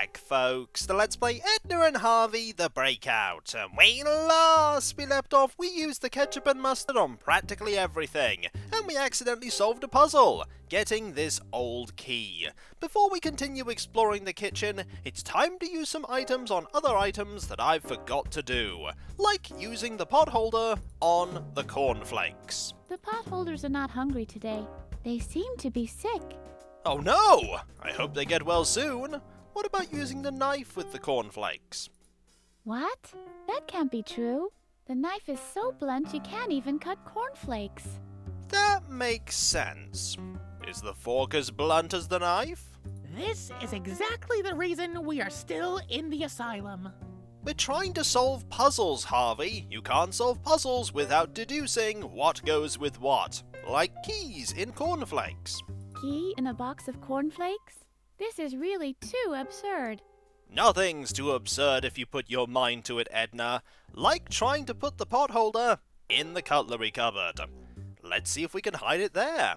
back, folks, to Let's Play Edna and Harvey, the Breakout. And when last we left off, we used the ketchup and mustard on practically everything, and we accidentally solved a puzzle, getting this old key. Before we continue exploring the kitchen, it's time to use some items on other items that I forgot to do, like using the pot holder on the cornflakes. The potholders are not hungry today. They seem to be sick. Oh no! I hope they get well soon. What about using the knife with the cornflakes? What? That can't be true. The knife is so blunt you can't even cut cornflakes. That makes sense. Is the fork as blunt as the knife? This is exactly the reason we are still in the asylum. We're trying to solve puzzles, Harvey. You can't solve puzzles without deducing what goes with what, like keys in cornflakes. Key in a box of cornflakes? This is really too absurd. Nothing's too absurd if you put your mind to it, Edna. Like trying to put the pot holder in the cutlery cupboard. Let's see if we can hide it there.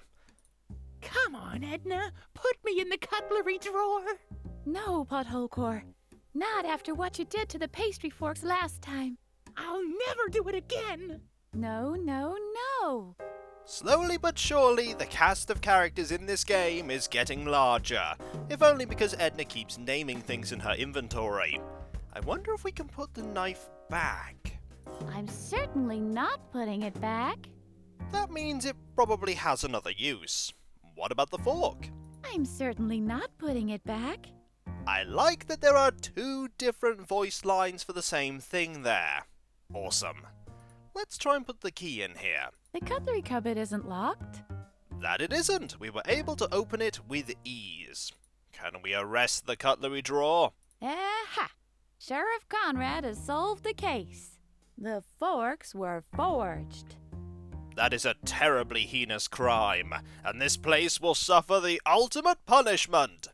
Come on, Edna. Put me in the cutlery drawer. No, Pothole Core. Not after what you did to the pastry forks last time. I'll never do it again. No, no, no. Slowly but surely, the cast of characters in this game is getting larger, if only because Edna keeps naming things in her inventory. I wonder if we can put the knife back. I'm certainly not putting it back. That means it probably has another use. What about the fork? I'm certainly not putting it back. I like that there are two different voice lines for the same thing there. Awesome. Let's try and put the key in here. The cutlery cupboard isn't locked. That it isn't. We were able to open it with ease. Can we arrest the cutlery drawer? Aha! Sheriff Conrad has solved the case. The forks were forged. That is a terribly heinous crime, and this place will suffer the ultimate punishment.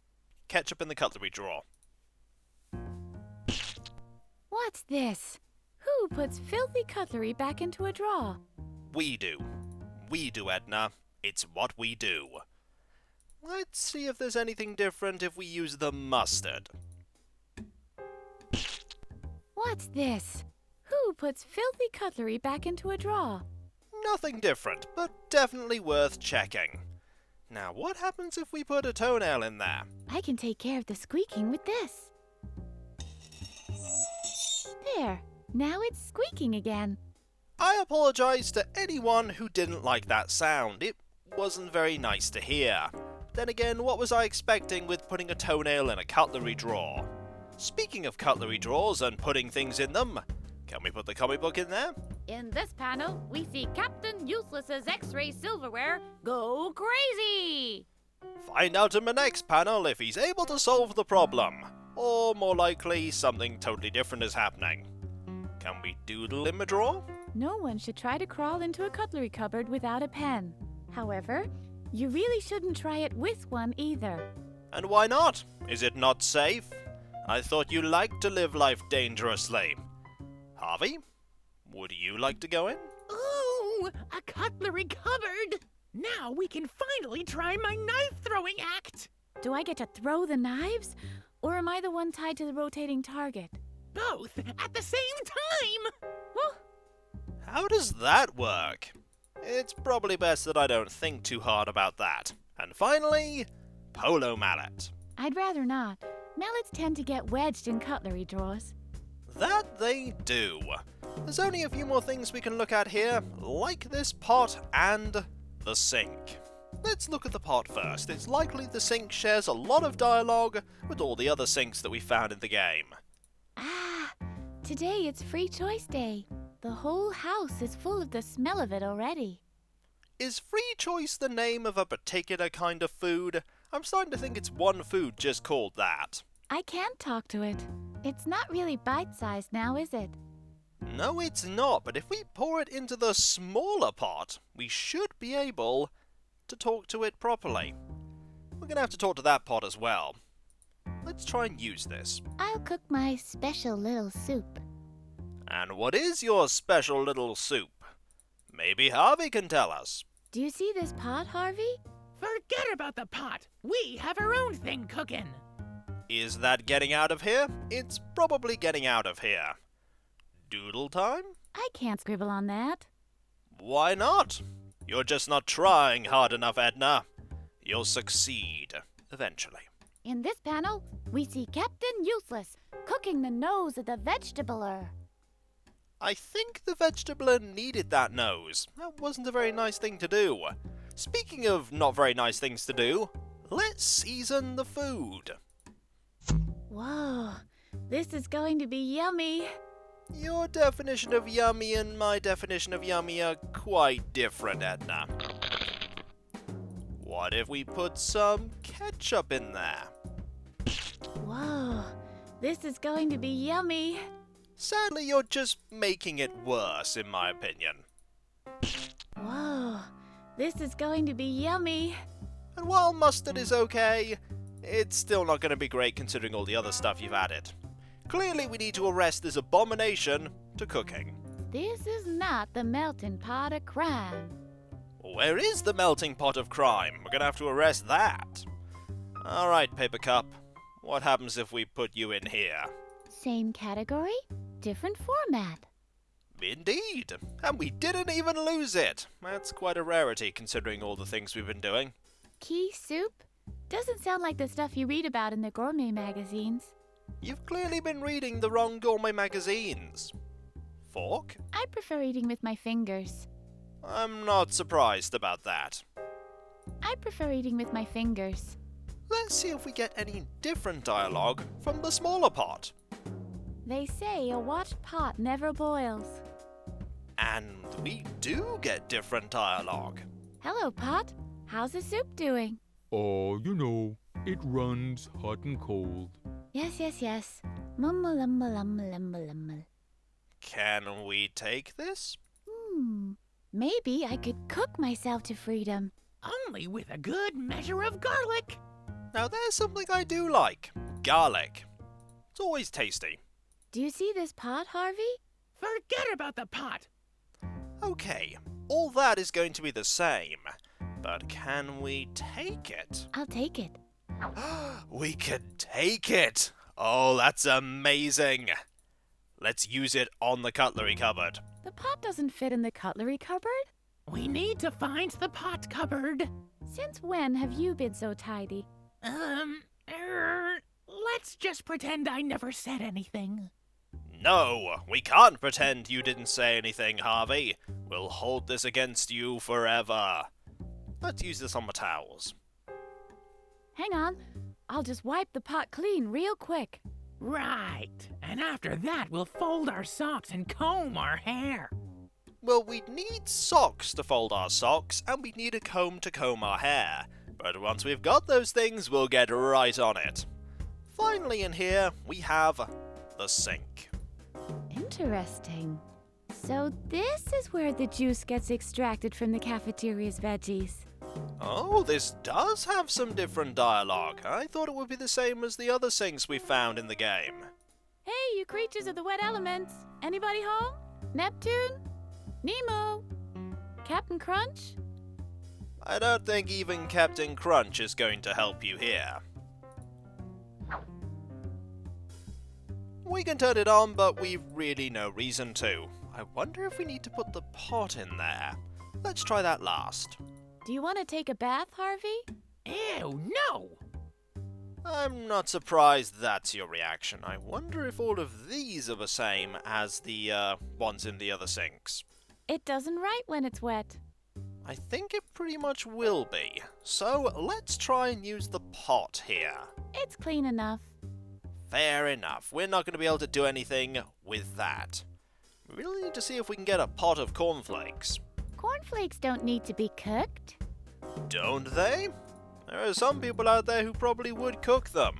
Ketchup in the cutlery drawer. What's this? Who puts filthy cutlery back into a drawer? We do. We do, Edna. It's what we do. Let's see if there's anything different if we use the mustard. What's this? Who puts filthy cutlery back into a drawer? Nothing different, but definitely worth checking. Now, what happens if we put a toenail in there? I can take care of the squeaking with this. There. Now it's squeaking again. I apologize to anyone who didn't like that sound. It wasn't very nice to hear. Then again, what was I expecting with putting a toenail in a cutlery drawer? Speaking of cutlery drawers and putting things in them, can we put the comic book in there? In this panel, we see Captain Useless's X-ray silverware go crazy! Find out in the next panel if he's able to solve the problem. Or more likely, something totally different is happening. Can we doodle in the drawer? No one should try to crawl into a cutlery cupboard without a pen. However, you really shouldn't try it with one either. And why not? Is it not safe? I thought you liked to live life dangerously. Harvey, would you like to go in? Ooh, a cutlery cupboard. Now we can finally try my knife-throwing act. Do I get to throw the knives? Or am I the one tied to the rotating target? Both at the same time. Oh, How does that work? It's probably best that I don't think too hard about that. And finally, polo mallet. I'd rather not. Mallets tend to get wedged in cutlery drawers. That they do. There's only a few more things we can look at here, like this pot and the sink. Let's look at the pot first. It's likely the sink shares a lot of dialogue with all the other sinks that we found in the game. Ah, today it's free choice day. The whole house is full of the smell of it already. Is free choice the name of a particular kind of food? I'm starting to think it's one food just called that. I can't talk to it. It's not really bite-sized now, is it? No, it's not, but if we pour it into the smaller pot, we should be able to talk to it properly. We're going to have to talk to that pot as well. Let's try and use this. I'll cook my special little soup. And what is your special little soup? Maybe Harvey can tell us. Do you see this pot, Harvey? Forget about the pot. We have our own thing cooking. Is that getting out of here? It's probably getting out of here. Doodle time? I can't scribble on that. Why not? You're just not trying hard enough, Edna. You'll succeed, eventually. In this panel, we see Captain Useless cooking the nose of the vegetabler. I think the vegetabler needed that nose. That wasn't a very nice thing to do. Speaking of not very nice things to do, let's season the food. Whoa, this is going to be yummy. Your definition of yummy and my definition of yummy are quite different, Edna. What if we put some ketchup in there? Whoa, this is going to be yummy. Sadly, you're just making it worse, in my opinion. Whoa, this is going to be yummy. And while mustard is okay, it's still not going to be great considering all the other stuff you've added. Clearly, we need to arrest this abomination to cooking. This is not the melting pot of crime. Where is the melting pot of crime? We're going to have to arrest that. Alright, Paper Cup. What happens if we put you in here? Same category, different format. Indeed. And we didn't even lose it. That's quite a rarity considering all the things we've been doing. Key soup? Doesn't sound like the stuff you read about in the gourmet magazines. You've clearly been reading the wrong gourmet magazines. Fork? I prefer eating with my fingers. I'm not surprised about that. I prefer eating with my fingers. Let's see if we get any different dialogue from the smaller pot. They say a watched pot never boils. And we do get different dialogue. Hello, Pot. How's the soup doing? Oh, you know, it runs hot and cold. Yes. Mumble, umble, umble, umble, umble. Can we take this? Maybe I could cook myself to freedom. Only with a good measure of garlic. Now there's something I do like. Garlic. It's always tasty. Do you see this pot, Harvey? Forget about the pot. Okay, all that is going to be the same. But can we take it? I'll take it. We can take it! Oh, that's amazing! Let's use it on the cutlery cupboard. The pot doesn't fit in the cutlery cupboard. We need to find the pot cupboard. Since when have you been so tidy? Let's just pretend I never said anything. No, we can't pretend you didn't say anything, Harvey. We'll hold this against you forever. Let's use this on the towels. Hang on. I'll just wipe the pot clean real quick. Right. And after that, we'll fold our socks and comb our hair. Well, we'd need socks to fold our socks, and we'd need a comb to comb our hair. But once we've got those things, we'll get right on it. Finally in here, we have the sink. Interesting. So this is where the juice gets extracted from the cafeteria's veggies. Oh, this does have some different dialogue. I thought it would be the same as the other sinks we found in the game. Hey, you creatures of the wet elements. Anybody home? Neptune? Nemo? Captain Crunch? I don't think even Captain Crunch is going to help you here. We can turn it on, but we've really no reason to. I wonder if we need to put the pot in there. Let's try that last. Do you want to take a bath, Harvey? Ew, no! I'm not surprised that's your reaction. I wonder if all of these are the same as the ones in the other sinks. It doesn't write when it's wet. I think it pretty much will be. So let's try and use the pot here. It's clean enough. Fair enough. We're not going to be able to do anything with that. We really need to see if we can get a pot of cornflakes. Cornflakes don't need to be cooked. Don't they? There are some people out there who probably would cook them.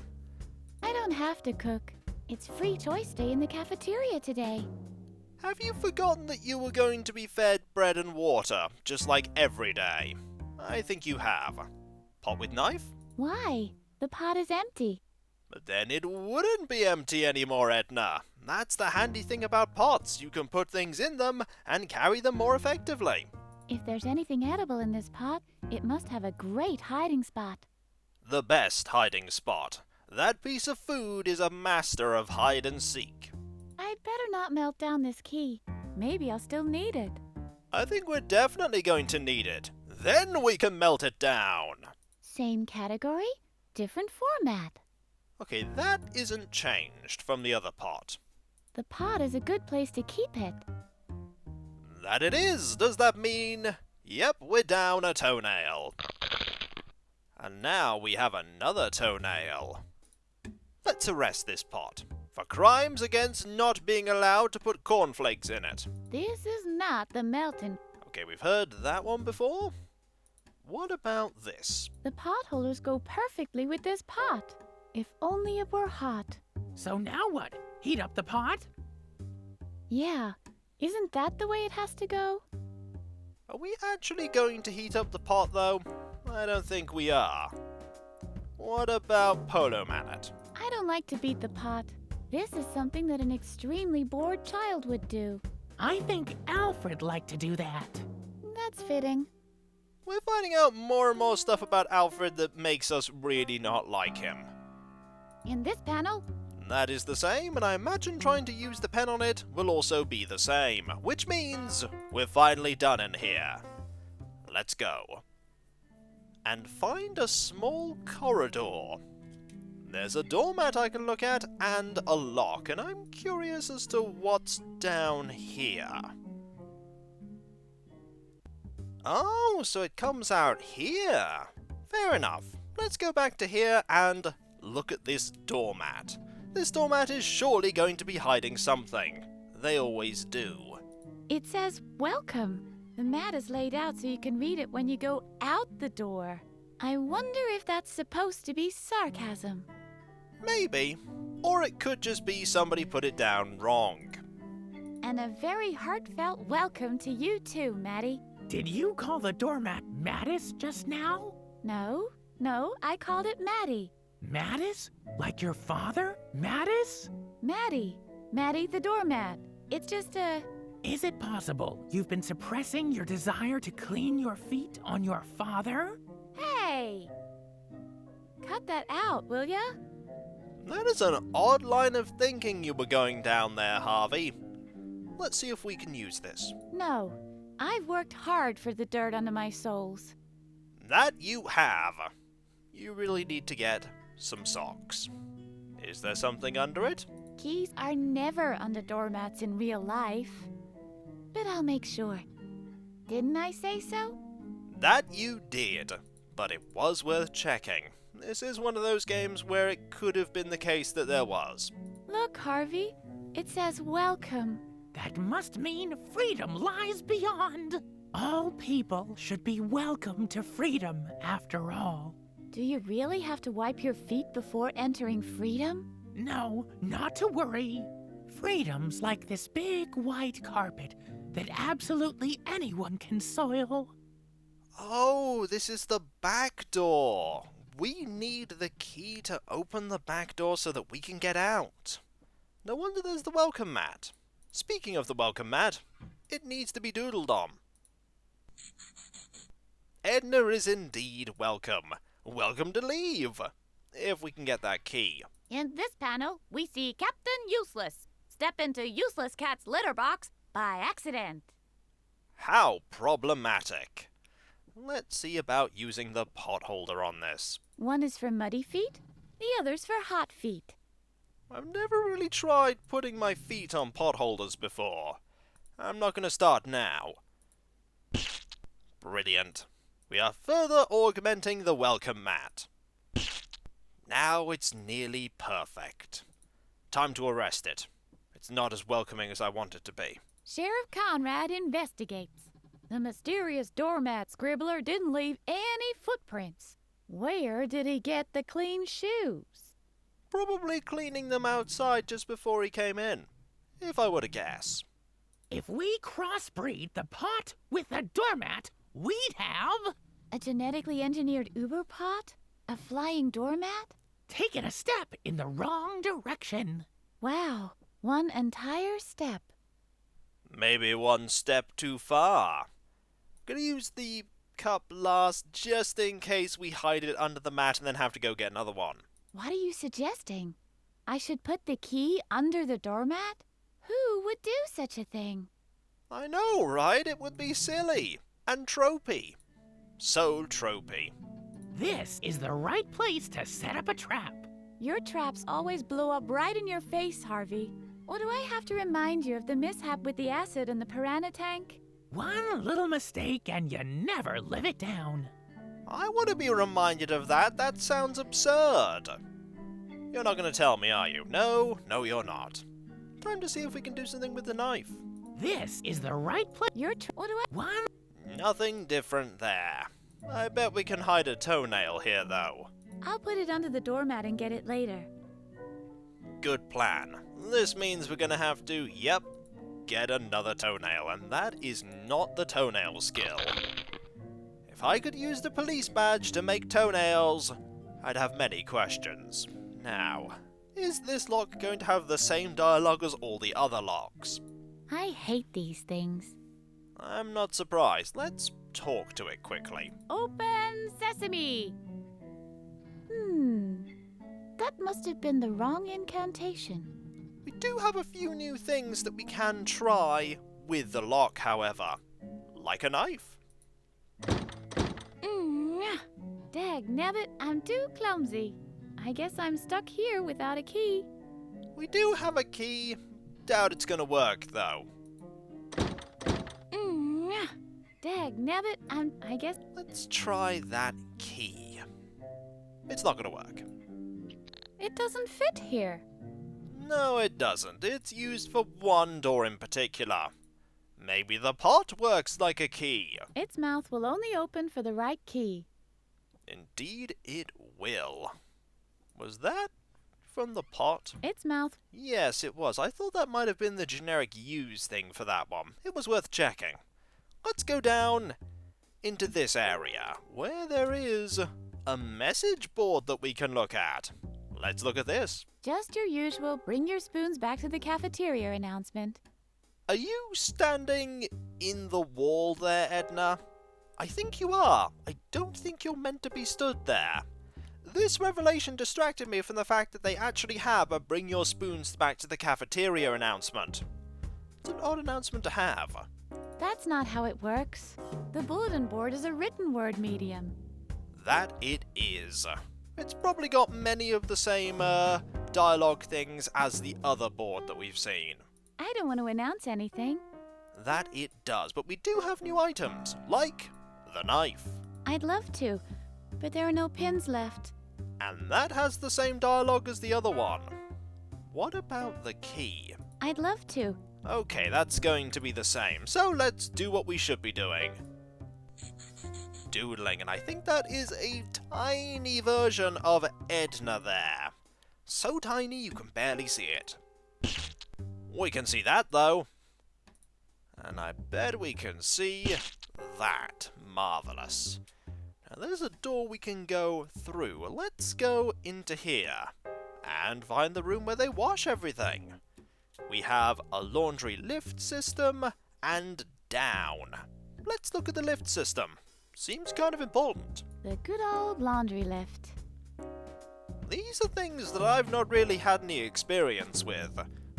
I don't have to cook. It's free choice day in the cafeteria today. Have you forgotten that you were going to be fed bread and water, just like every day? I think you have. Pot with knife? Why? The pot is empty. But then it wouldn't be empty anymore, Edna. That's the handy thing about pots. You can put things in them and carry them more effectively. If there's anything edible in this pot, it must have a great hiding spot. The best hiding spot. That piece of food is a master of hide and seek. I'd better not melt down this key. Maybe I'll still need it. I think we're definitely going to need it. Then we can melt it down. Same category, different format. Okay, that isn't changed from the other pot. The pot is a good place to keep it. That it is! Does that mean... Yep, we're down a toenail. And now we have another toenail. Let's arrest this pot for crimes against not being allowed to put cornflakes in it. This is not the melting. Okay, we've heard that one before. What about this? The pot holders go perfectly with this pot. If only it were hot. So now what? Heat up the pot? Yeah, isn't that the way it has to go? Are we actually going to heat up the pot, though? I don't think we are. What about Polo Man it? I don't like to beat the pot. This is something that an extremely bored child would do. I think Alfred liked to do that. That's fitting. We're finding out more and more stuff about Alfred that makes us really not like him. In this panel, That is the same, and I imagine trying to use the pen on it will also be the same, which means we're finally done in here. Let's go. And find a small corridor. There's a doormat I can look at, and a lock, and I'm curious as to what's down here. Oh, so it comes out here. Fair enough. Let's go back to here and look at this doormat. This doormat is surely going to be hiding something. They always do. it says welcome. The mat is laid out so you can read it when you go out the door. I wonder if that's supposed to be sarcasm. Maybe. Or it could just be somebody put it down wrong. And a very heartfelt welcome to you too, Maddie. Did you call the doormat Mattis just now? No, I called it Maddie. Mattis? Like your father? Mattis? Maddie the doormat. It's just a... Is it possible you've been suppressing your desire to clean your feet on your father? Hey! Cut that out, will ya? That is an odd line of thinking you were going down there, Harvey. Let's see if we can use this. No, I've worked hard for the dirt under my soles. That you have. You really need to get some socks. Is there something under it? Keys are never under doormats in real life. But I'll make sure. Didn't I say so? That you did, but it was worth checking. This is one of those games where it could have been the case that there was. Look, Harvey. It says welcome. That must mean freedom lies beyond. All people should be welcome to freedom, after all. Do you really have to wipe your feet before entering freedom? No, not to worry. Freedom's like this big white carpet that absolutely anyone can soil. Oh, this is the back door. We need the key to open the back door so that we can get out. No wonder there's the welcome mat. Speaking of the welcome mat, it needs to be doodled on. Edna is indeed welcome. Welcome to leave. If we can get that key. In this panel, we see Captain Useless step into Useless Cat's litter box by accident. How problematic. Let's see about using the pot holder on this. One is for muddy feet, the other's for hot feet. I've never really tried putting my feet on pot holders before. I'm not going to start now. Brilliant. We are further augmenting the welcome mat. Now it's nearly perfect. Time to arrest it. It's not as welcoming as I want it to be. Sheriff Conrad investigates. The mysterious doormat scribbler didn't leave any footprints. Where did he get the clean shoes? Probably cleaning them outside just before he came in, if I were to guess. If we crossbreed the pot with the doormat, we'd have A genetically engineered Uber pot? A flying doormat? taken a step in the wrong direction. Wow, one entire step. Maybe one step too far. Gonna use the cup last just in case we hide it under the mat and then have to go get another one. What are you suggesting? I should put the key under the doormat? Who would do such a thing? I know, right? It would be silly. And tropey. So tropey. This is the right place to set up a trap. Your traps always blow up right in your face, Harvey. Or do I have to remind you of the mishap with the acid in the piranha tank? One little mistake and you never live it down. I want to be reminded of that. That sounds absurd. You're not going to tell me, are you? No, you're not. Time to see if we can do something with the knife. This is the right place. What do I... One. Nothing different there. I bet we can hide a toenail here, though. I'll put it under the doormat and get it later. Good plan. This means we're going to have to, get another toenail, and that is not the toenail skill. If I could use the police badge to make toenails, I'd have many questions. Now, is this lock going to have the same dialogue as all the other locks? I hate these things. I'm not surprised. Let's talk to it quickly. Open sesame! That must have been the wrong incantation. We do have a few new things that we can try with the lock, however. Like a knife. Dagnabbit, I'm too clumsy. I guess I'm stuck here without a key. We do have a key. Doubt it's gonna work, though. Dagnabbit, I guess... Let's try that key. It's not gonna work. It doesn't fit here. No, it doesn't. It's used for one door in particular. Maybe the pot works like a key. Its mouth will only open for the right key. Indeed it will. Was that from the pot? Its mouth... Yes, it was. I thought that might have been the generic use thing for that one. It was worth checking. Let's go down into this area, where there is a message board that we can look at. Let's look at this. Just your usual bring your spoons back to the cafeteria announcement. Are you standing in the wall there, Edna? I think you are. I don't think you're meant to be stood there. This revelation distracted me from the fact that they actually have a bring your spoons back to the cafeteria announcement. It's an odd announcement to have. That's not how it works. The bulletin board is a written word medium. That it is. It's probably got many of the same dialogue things as the other board that we've seen. I don't want to announce anything. That it does, but we do have new items, like the knife. I'd love to, but there are no pins left. And that has the same dialogue as the other one. What about the key? I'd love to. Okay, that's going to be the same, so let's do what we should be doing. Doodling, and I think that is a tiny version of Edna there. So tiny you can barely see it. We can see that, though. And I bet we can see that. Marvellous. Now there's a door we can go through. Let's go into here and find the room where they wash everything. We have a laundry lift system and down. Let's look at the lift system. Seems kind of important. The good old laundry lift. These are things that I've not really had any experience with.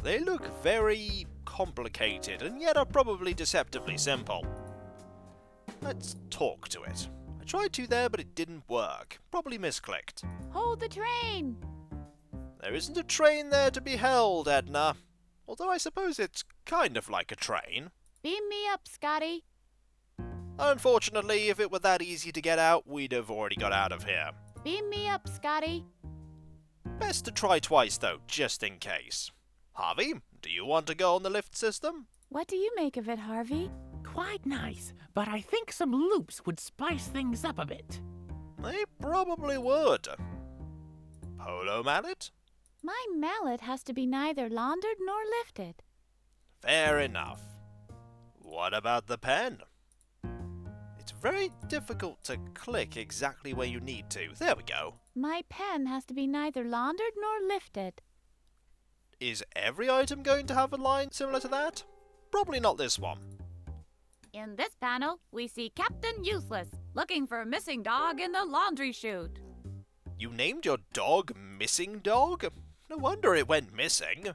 They look very complicated and yet are probably deceptively simple. Let's talk to it. I tried to there, but it didn't work. Probably misclicked. Hold the train! There isn't a train there to be held, Edna. Although I suppose it's kind of like a train. Beam me up, Scotty. Unfortunately, if it were that easy to get out, we'd have already got out of here. Beam me up, Scotty. Best to try twice, though, just in case. Harvey, do you want to go on the lift system? What do you make of it, Harvey? Quite nice, but I think some loops would spice things up a bit. They probably would. Polo mallet? My mallet has to be neither laundered nor lifted. Fair enough. What about the pen? It's very difficult to click exactly where you need to. There we go. My pen has to be neither laundered nor lifted. Is every item going to have a line similar to that? Probably not this one. In this panel, we see Captain Useless looking for a missing dog in the laundry chute. You named your dog Missing Dog? No wonder it went missing.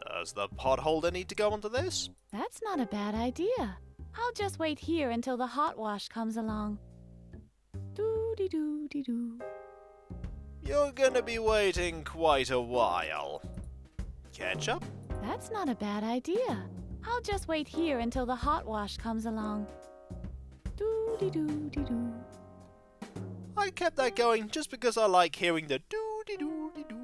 Does the pot holder need to go onto this? That's not a bad idea. I'll just wait here until the hot wash comes along. Doo-dee-doo-dee-doo. You're gonna be waiting quite a while. Ketchup? That's not a bad idea. I'll just wait here until the hot wash comes along. Doo-dee-doo-dee-doo. I kept that going just because I like hearing the doo-dee-doo-dee-doo.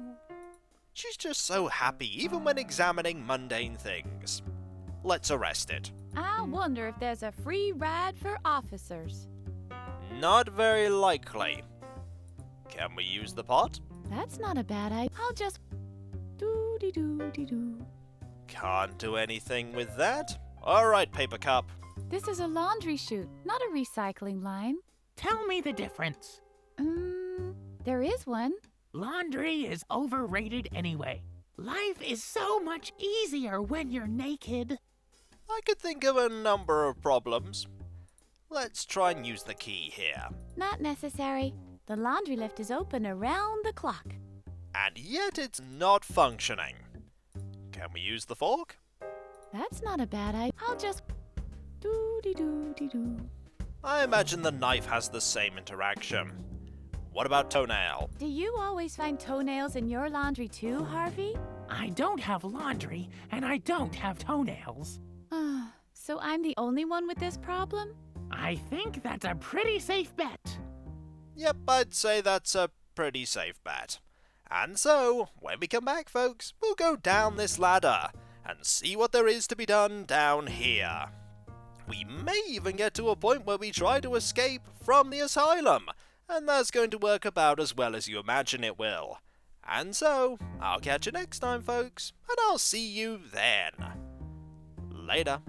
She's just so happy even when examining mundane things. Let's arrest it. I wonder if there's a free ride for officers. Not very likely. Can we use the pot? That's not a bad idea. I'll just doo-dee-doo-dee-doo. Can't do anything with that. Alright, paper cup. This is a laundry chute, not a recycling line. Tell me the difference. There is one. Laundry is overrated anyway. Life is so much easier when you're naked. I could think of a number of problems. Let's try and use the key here. Not necessary. The laundry lift is open around the clock. And yet it's not functioning. Can we use the fork? That's not a bad idea. I'll just doo-dee-doo-dee-doo. I imagine the knife has the same interaction. What about toenail? Do you always find toenails in your laundry too, Harvey? I don't have laundry, and I don't have toenails. So I'm the only one with this problem? I think that's a pretty safe bet. Yep, I'd say that's a pretty safe bet. And so, when we come back, folks, we'll go down this ladder and see what there is to be done down here. We may even get to a point where we try to escape from the asylum, and that's going to work about as well as you imagine it will. And so, I'll catch you next time, folks, and I'll see you then. Later.